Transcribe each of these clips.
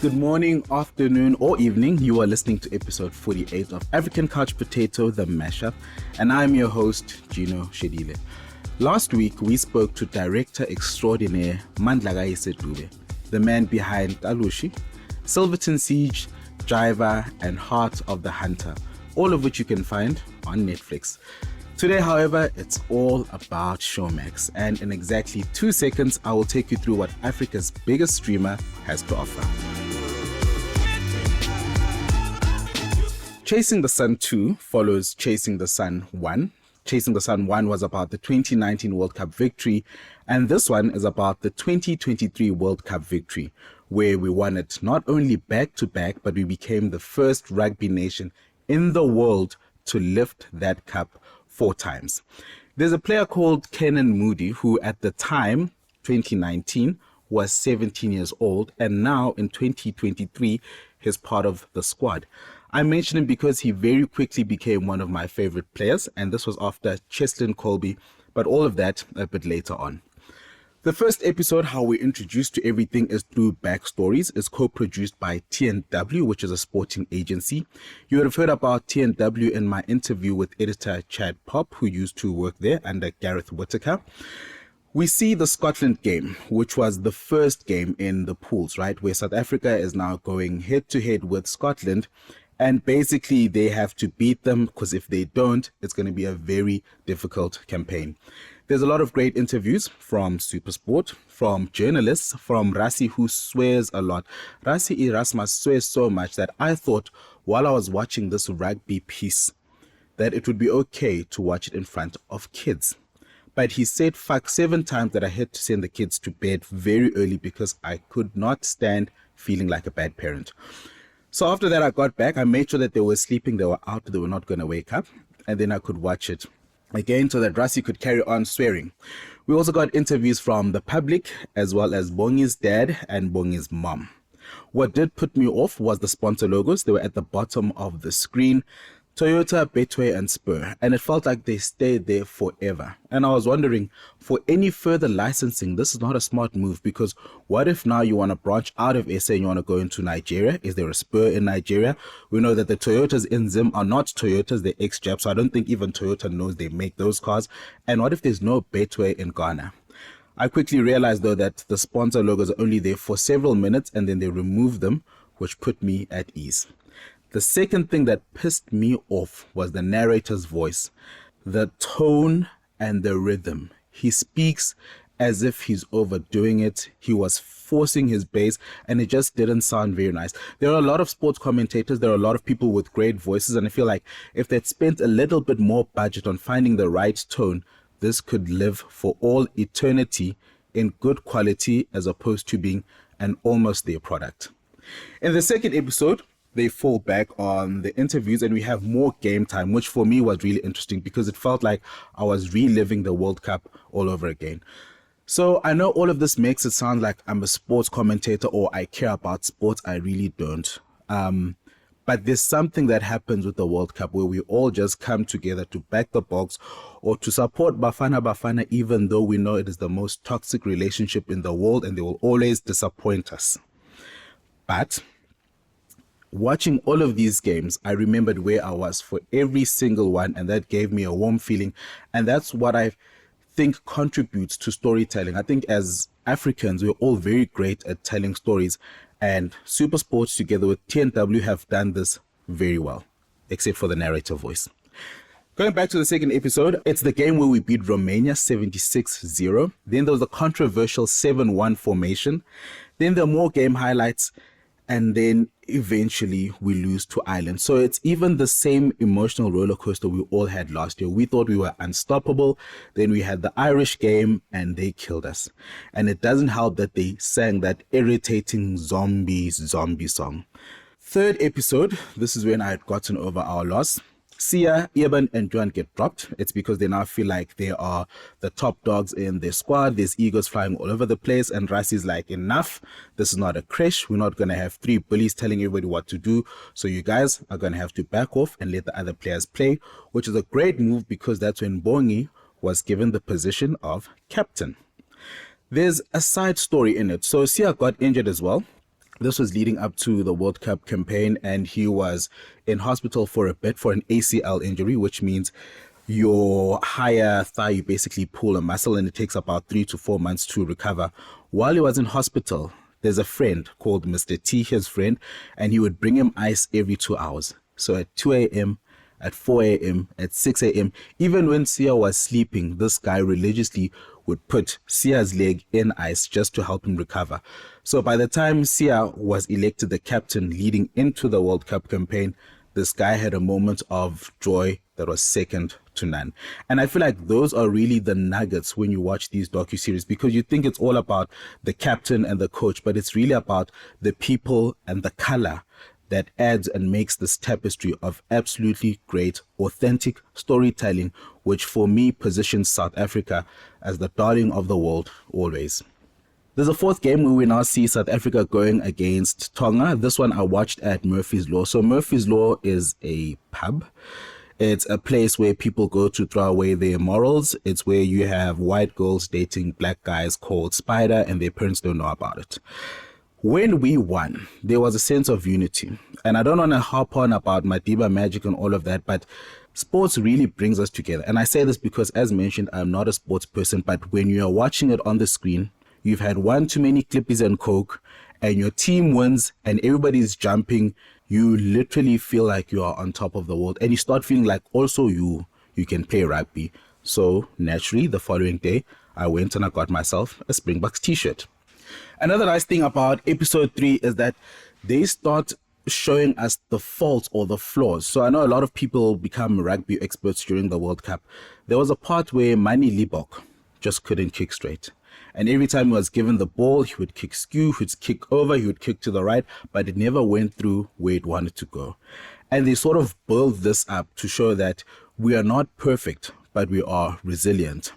good morning, afternoon, or evening. You are listening to episode 48 of African Couch Potato, the mashup, and I'm your host, Gino Shedile. Last week, we spoke to director extraordinaire Mandlakaise Dube, the man behind Alushi, Silverton Siege, Driver, and Heart of the Hunter, all of which you can find on Netflix. Today, however, it's all about Showmax, and in exactly 2 seconds, I will take you through what Africa's biggest streamer has to offer. Chasing the Sun 2 follows Chasing the Sun 1. Chasing the Sun 1 was about the 2019 World Cup victory, and this one is about the 2023 World Cup victory, where we won it not only back-to-back, but we became the first rugby nation in the world to lift that cup 4 times. There's a player called Kenan Moody who at the time, 2019, was 17 years old, and now in 2023, he's part of the squad. I mention him because he very quickly became one of my favorite players, and this was after Cheslin Colby, but all of that a bit later on. The first episode, how we're introduced to everything, is through Backstories. It's co-produced by TNW, which is a sporting agency. You would have heard about TNW in my interview with editor Chad Pop, who used to work there under Gareth Whitaker. We see the Scotland game, which was the first game in the pools, right, where South Africa is now going head-to-head with Scotland. And basically, they have to beat them, because if they don't, it's going to be a very difficult campaign. There's a lot of great interviews from Supersport, from journalists, from Rassi, who swears a lot. Rassi Erasmus swears so much that I thought, while I was watching this rugby piece, that it would be okay to watch it in front of kids. But he said fuck 7 times that I had to send the kids to bed very early because I could not stand feeling like a bad parent. So after that, I got back. I made sure that they were sleeping, they were out, they were not going to wake up, and then I could watch it again so that Rassi could carry on swearing. We also got interviews from the public, as well as Bongi's dad and Bongi's mom. What did put me off was the sponsor logos. They were at the bottom of the screen: Toyota, Betway, and Spur, and it felt like they stayed there forever. And I was wondering, for any further licensing, this is not a smart move, because what if now you want to branch out of SA and you want to go into Nigeria? Is there a Spur in Nigeria? We know that the Toyotas in Zim are not Toyotas, they're ex-Jap, so I don't think even Toyota knows they make those cars. And what if there's no Betway in Ghana? I quickly realized, though, that the sponsor logos are only there for several minutes and then they remove them, which put me at ease. The second thing that pissed me off was the narrator's voice, the tone and the rhythm. He speaks as if he's overdoing it. He was forcing his bass, and it just didn't sound very nice. There are a lot of sports commentators, there are a lot of people with great voices, and I feel like if they'd spent a little bit more budget on finding the right tone, this could live for all eternity in good quality as opposed to being an almost there product. In the second episode, they fall back on the interviews and we have more game time, which for me was really interesting because it felt like I was reliving the World Cup all over again. So I know all of this makes it sound like I'm a sports commentator or I care about sports. I really don't. But there's something that happens with the World Cup where we all just come together to back the box or to support Bafana Bafana, even though we know it is the most toxic relationship in the world and they will always disappoint us. But watching all of these games, I remembered where I was for every single one, and that gave me a warm feeling. And that's what I think contributes to storytelling. I think as Africans, we're all very great at telling stories, and Super Sports together with TNW have done this very well, except for the narrator voice. Going back to the second episode, it's the game where we beat Romania 76-0. Then there was the controversial 7-1 formation. Then there are more game highlights. And then eventually we lose to Ireland. So it's even the same emotional roller coaster we all had last year. We thought we were unstoppable. Then we had the Irish game and they killed us. And it doesn't help that they sang that irritating zombie song. Third episode, this is when I had gotten over our loss. Sia, Eben, and Juan get dropped. It's because they now feel like they are the top dogs in their squad. There's egos flying all over the place, and Rassi's like, enough. This is not a crash. We're not going to have 3 bullies telling everybody what to do. So you guys are going to have to back off and let the other players play, which is a great move because that's when Bongi was given the position of captain. There's a side story in it. So Sia got injured as well. This was leading up to the World Cup campaign, and he was in hospital for a bit for an ACL injury, which means your higher thigh, you basically pull a muscle, and it takes about 3 to 4 months to recover. While he was in hospital, there's a friend called Mr. T, his friend, and he would bring him ice every 2 hours. So at 2 a.m., at 4 a.m., at 6 a.m., even when Sia was sleeping, this guy religiously would put Sia's leg in ice just to help him recover. So by the time Sia was elected the captain leading into the World Cup campaign, this guy had a moment of joy that was second to none. And I feel like those are really the nuggets when you watch these docuseries, because you think it's all about the captain and the coach, but it's really about the people and the color that adds and makes this tapestry of absolutely great, authentic storytelling, which for me positions South Africa as the darling of the world always. There's a fourth game where we now see South Africa going against Tonga. This one I watched at Murphy's Law. So Murphy's Law is a pub. It's a place where people go to throw away their morals. It's where you have white girls dating black guys called Spider, and their parents don't know about it. When we won, there was a sense of unity. And I don't want to harp on about Madiba Magic and all of that, but sports really brings us together. And I say this because, as mentioned, I'm not a sports person, but when you are watching it on the screen, you've had one too many Clippies and Coke, and your team wins, and everybody's jumping, you literally feel like you are on top of the world. And you start feeling like also you can play rugby. So naturally, the following day, I went and I got myself a Springboks t-shirt. Another nice thing about episode 3 is that they start showing us the faults or the flaws. So I know a lot of people become rugby experts during the World Cup. There was a part where Mani Libok just couldn't kick straight. And every time he was given the ball, he would kick skew, he would kick over, he would kick to the right, but it never went through where it wanted to go. And they sort of build this up to show that we are not perfect, but we are resilient.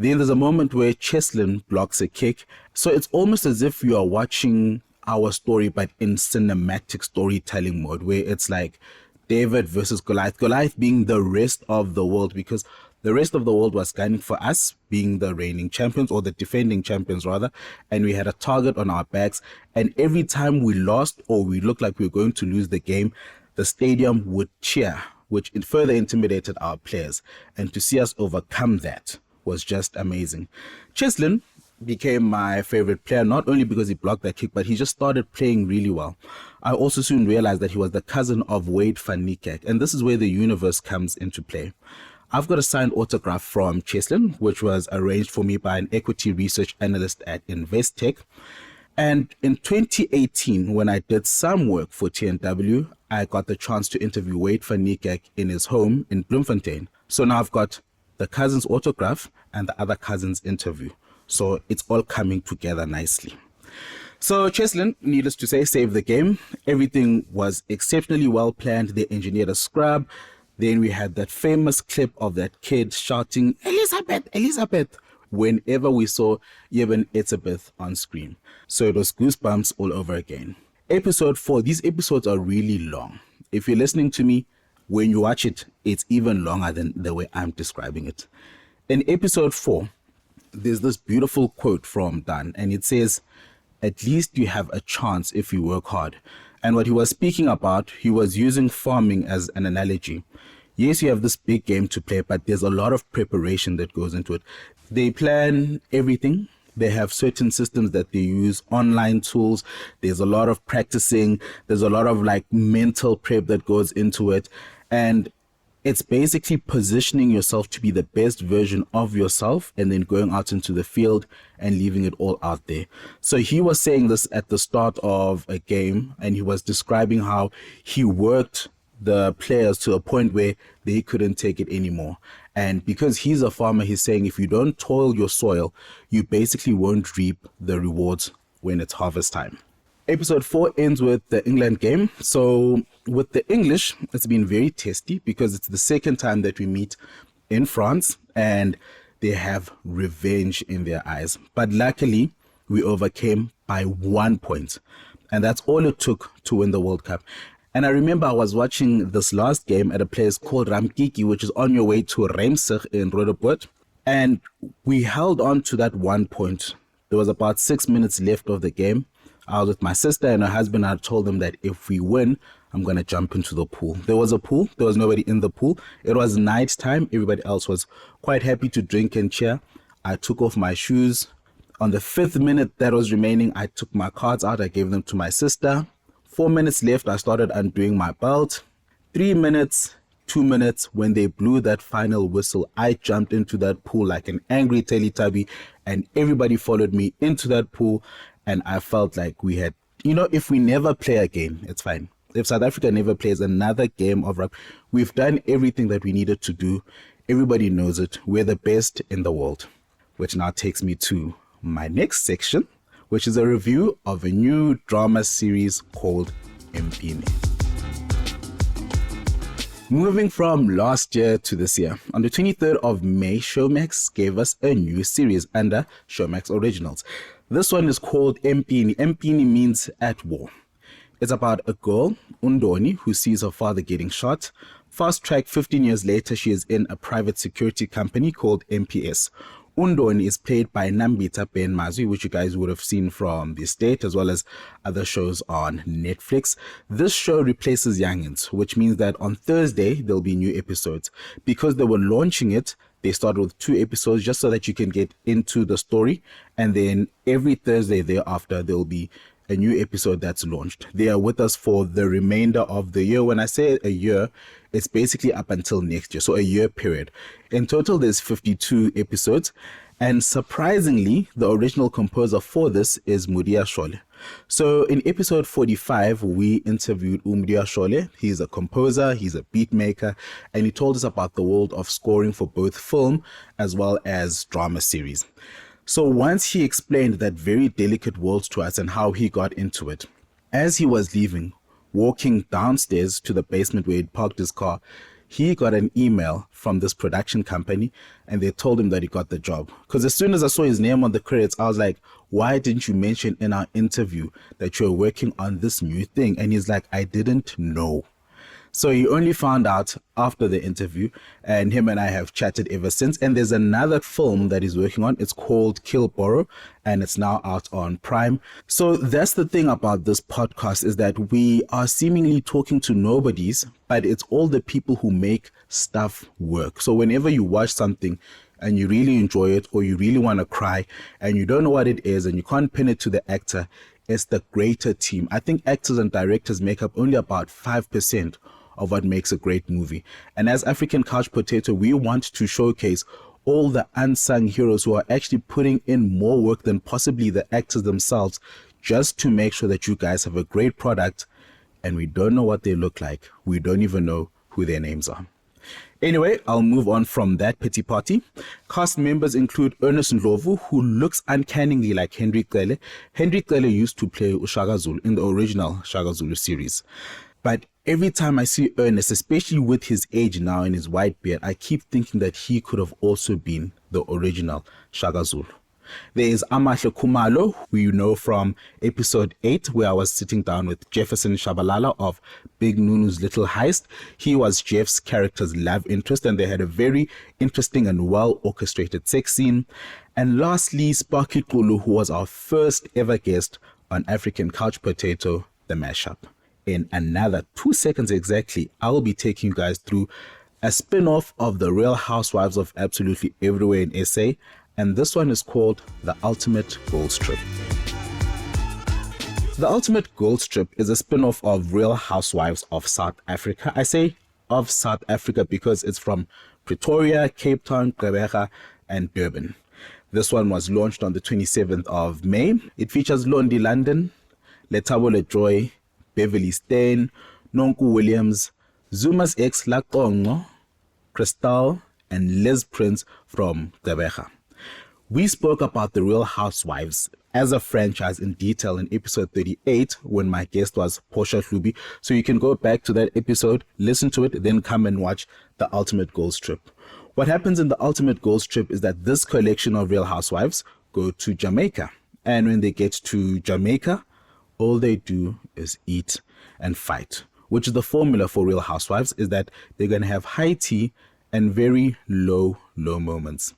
Then there's a moment where Cheslin blocks a kick. So it's almost as if you are watching our story, but in cinematic storytelling mode, where it's like David versus Goliath. Goliath being the rest of the world, because the rest of the world was gunning for us, being the reigning champions, or the defending champions rather, and we had a target on our backs. And every time we lost or we looked like we were going to lose the game, the stadium would cheer, which further intimidated our players. And to see us overcome that was just amazing. Cheslin became my favorite player, not only because he blocked that kick, but he just started playing really well. I also soon realized that he was the cousin of Wade van Niekerk, and this is where the universe comes into play. I've got a signed autograph from Cheslin, which was arranged for me by an equity research analyst at Investec. And in 2018, when I did some work for TNW, I got the chance to interview Wade van Niekerk in his home in Bloemfontein. So now I've got the cousin's autograph and the other cousin's interview. So it's all coming together nicely. So Cheslin, needless to say, saved the game. Everything was exceptionally well planned. They engineered a scrub. Then we had that famous clip of that kid shouting, "Elizabeth, Elizabeth," whenever we saw even Elizabeth on screen. So it was goosebumps all over again. Episode 4, these episodes are really long. If you're listening to me, when you watch it, it's even longer than the way I'm describing it. In episode 4, there's this beautiful quote from Dan, and it says, "At least you have a chance if you work hard." And what he was speaking about, he was using farming as an analogy. Yes, you have this big game to play, but there's a lot of preparation that goes into it. They plan everything. They have certain systems that they use, online tools. There's a lot of practicing. There's a lot of like mental prep that goes into it. And it's basically positioning yourself to be the best version of yourself and then going out into the field and leaving it all out there. So he was saying this at the start of a game, and he was describing how he worked the players to a point where they couldn't take it anymore. And because he's a farmer, he's saying if you don't toil your soil, you basically won't reap the rewards when it's harvest time. Episode 4 ends with the England game. So with the English, it's been very testy because it's the second time that we meet in France and they have revenge in their eyes. But luckily, we overcame by 1 point. And that's all it took to win the World Cup. And I remember I was watching this last game at a place called Ramkiki, which is on your way to Remsig in Roodepoort. And we held on to that 1 point. There was about 6 minutes left of the game. I was with my sister and her husband. I told them that if we win, I'm going to jump into the pool. There was a pool. There was nobody in the pool. It was night time. Everybody else was quite happy to drink and cheer. I took off my shoes. On the 5th minute that was remaining, I took my cards out. I gave them to my sister. 4 minutes left. I started undoing my belt. 3 minutes, 2 minutes, when they blew that final whistle, I jumped into that pool like an angry Teletubby, and everybody followed me into that pool. And I felt like we had, if we never play again, it's fine. If South Africa never plays another game of rugby, we've done everything that we needed to do. Everybody knows it. We're the best in the world. Which now takes me to my next section, which is a review of a new drama series called Empini. Moving from last year to this year, on the 23rd of May, Showmax gave us a new series under Showmax Originals. This one is called Empini. Empini means at war. It's about a girl, Ndoni, who sees her father getting shot. Fast track, 15 years later, she is in a private security company called MPS. Ndoni is played by Nambita Ben Mazwi, which you guys would have seen from The State as well as other shows on Netflix. This show replaces Youngins, which means that on Thursday there'll be new episodes. Because they were launching it, they started with 2 episodes just so that you can get into the story, and then every Thursday thereafter there'll be a new episode that's launched. They are with us for the remainder of the year. When I say a year, it's basically up until next year, so a year period. In total, there's 52 episodes, and surprisingly, the original composer for this is Mudia Shole. So in episode 45, we interviewed Mudia Shole. He's a composer, he's a beat maker, and he told us about the world of scoring for both film as well as drama series. So once he explained that very delicate world to us and how he got into it, as he was leaving, walking downstairs to the basement where he'd parked his car, he got an email from this production company and they told him that he got the job. Because as soon as I saw his name on the credits, I was like, why didn't you mention in our interview that you're working on this new thing? And he's like, I didn't know. So he only found out after the interview, and him and I have chatted ever since. And there's another film that he's working on. It's called Kill Borrow, and it's now out on Prime. So that's the thing about this podcast, is that we are seemingly talking to nobodies, but it's all the people who make stuff work. So whenever you watch something and you really enjoy it, or you really want to cry and you don't know what it is and you can't pin it to the actor, it's the greater team. I think actors and directors make up only about 5% of what makes a great movie. And as African Couch Potato, we want to showcase all the unsung heroes who are actually putting in more work than possibly the actors themselves, just to make sure that you guys have a great product. And we don't know what they look like. We don't even know who their names are. Anyway, I'll move on from that pity party. Cast members include Ernest Ndlovu, who looks uncannily like Henry Cele. Henry Cele used to play Shaka Zulu in the original Shaka Zulu series. But every time I see Ernest, especially with his age now and his white beard, I keep thinking that he could have also been the original Shaka Zulu. There is Amahle Khumalo, who you know from episode 8, where I was sitting down with Jefferson Shabalala of Big Nunu's Little Heist. He was Jeff's character's love interest, and they had a very interesting and well-orchestrated sex scene. And lastly, Sparky Kulu, who was our first ever guest on African Couch Potato, the mashup. In another 2 seconds exactly, I'll be taking you guys through a spin-off of the Real Housewives of absolutely everywhere in SA, and this one is called The Ultimate Gold Strip. The Ultimate Gold Strip is a spin-off of Real Housewives of South Africa. I say of South Africa because it's from Pretoria, Cape Town, Gqeberha, and Durban. This one was launched on the 27th of May. It features Londi London, Letabo Joy, Beverly Stain, Nonku Williams, Zuma's ex Lakongo, Crystal, and Liz Prince from Gqeberha. We spoke about the Real Housewives as a franchise in detail in episode 38 when my guest was Portia Hlubi. So you can go back to that episode, listen to it, then come and watch The Ultimate Gold Strip. What happens in The Ultimate Gold Strip is that this collection of Real Housewives go to Jamaica. And when they get to Jamaica, all they do is eat and fight, which is the formula for Real Housewives, is that they're going to have high tea and very low moments.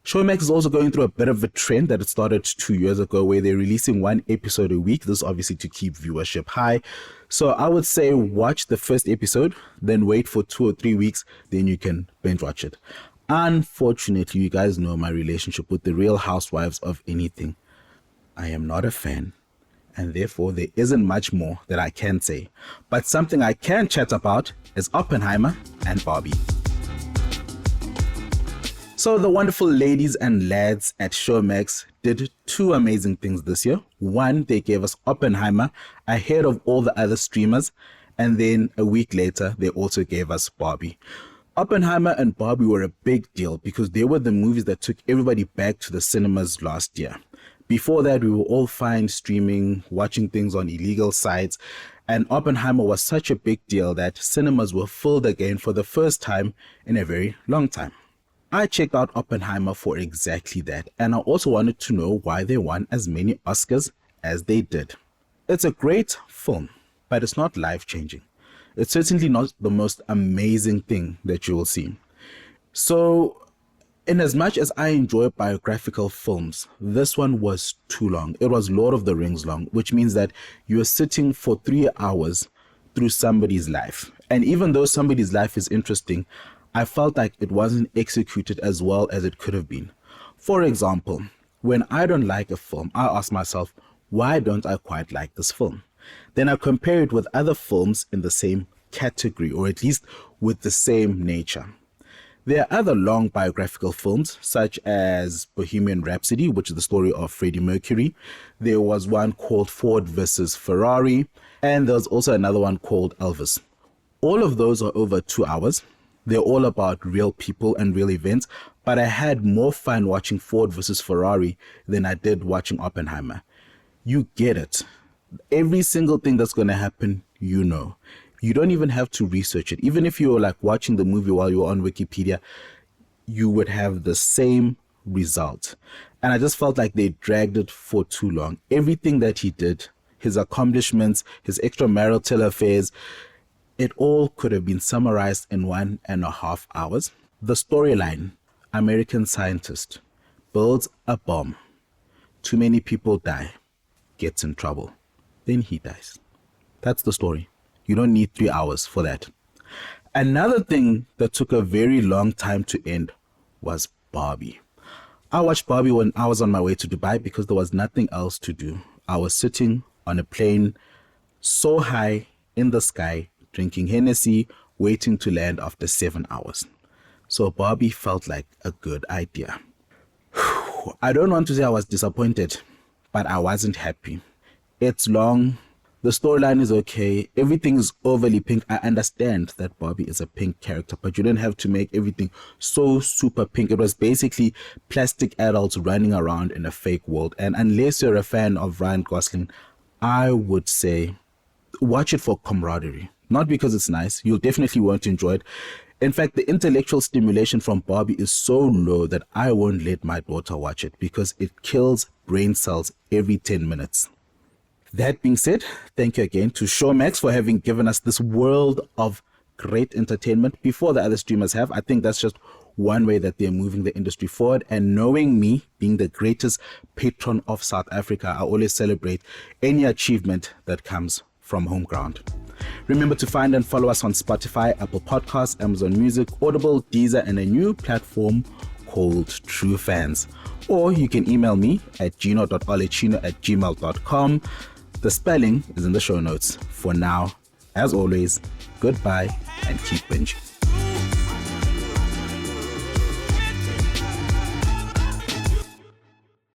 Showmax is also going through a bit of a trend that it started 2 years ago where they're releasing one episode a week. This is obviously to keep viewership high. So I would say watch the first episode, then wait for 2 or 3 weeks, then you can binge watch it. Unfortunately, you guys know my relationship with the Real Housewives of anything. I am not a fan, and therefore there isn't much more that I can say. But something I can chat about is Oppenheimer and Barbie. So the wonderful ladies and lads at Showmax did 2 amazing things this year. One, they gave us Oppenheimer ahead of all the other streamers. And then a week later, they also gave us Barbie. Oppenheimer and Barbie were a big deal because they were the movies that took everybody back to the cinemas last year. Before that, we were all fine streaming, watching things on illegal sites. And Oppenheimer was such a big deal that cinemas were filled again for the first time in a very long time. I checked out Oppenheimer for exactly that, and I also wanted to know why they won as many Oscars as they did. It's a great film, but it's not life-changing. It's certainly not the most amazing thing that you will see. So, in as much as I enjoy biographical films, this one was too long. It was Lord of the Rings long, which means that you're sitting for 3 hours through somebody's life. And even though somebody's life is interesting, I felt like it wasn't executed as well as it could have been. For example, when I don't like a film, I ask myself, why don't I quite like this film? Then I compare it with other films in the same category, or at least with the same nature. There are other long biographical films, such as Bohemian Rhapsody, which is the story of Freddie Mercury. There was one called Ford versus Ferrari, and there's also another one called Elvis. All of those are over 2 hours. They're all about real people and real events, but I had more fun watching Ford versus Ferrari than I did watching Oppenheimer. You get it. Every single thing that's going to happen, you know. You don't even have to research it. Even if you were like watching the movie while you were on Wikipedia, you would have the same result. And I just felt like they dragged it for too long. Everything that he did, his accomplishments, his extramarital affairs, it all could have been summarized in 1.5 hours. The storyline, American scientist builds a bomb. Too many people die, gets in trouble. Then he dies. That's the story. You don't need 3 hours for that. Another thing that took a very long time to end was Barbie. I watched Barbie when I was on my way to Dubai because there was nothing else to do. I was sitting on a plane so high in the sky, drinking Hennessy, waiting to land after 7 hours. So Barbie felt like a good idea. I don't want to say I was disappointed, but I wasn't happy. It's long. The storyline is okay. Everything is overly pink. I understand that Barbie is a pink character, but you don't have to make everything so super pink. It was basically plastic adults running around in a fake world. And unless you're a fan of Ryan Gosling, I would say watch it for camaraderie. Not because it's nice. You'll definitely want to enjoy it. In fact, the intellectual stimulation from Barbie is so low that I won't let my daughter watch it because it kills brain cells every 10 minutes. That being said, thank you again to Showmax for having given us this world of great entertainment before the other streamers have. I think that's just one way that they're moving the industry forward. And knowing me being the greatest patron of South Africa, I always celebrate any achievement that comes from home ground. Remember to find and follow us on Spotify, Apple Podcasts, Amazon Music, Audible, Deezer, and a new platform called True Fans. Or you can email me at gino.olecino@gmail.com. The spelling is in the show notes. For now, as always, goodbye and keep binging.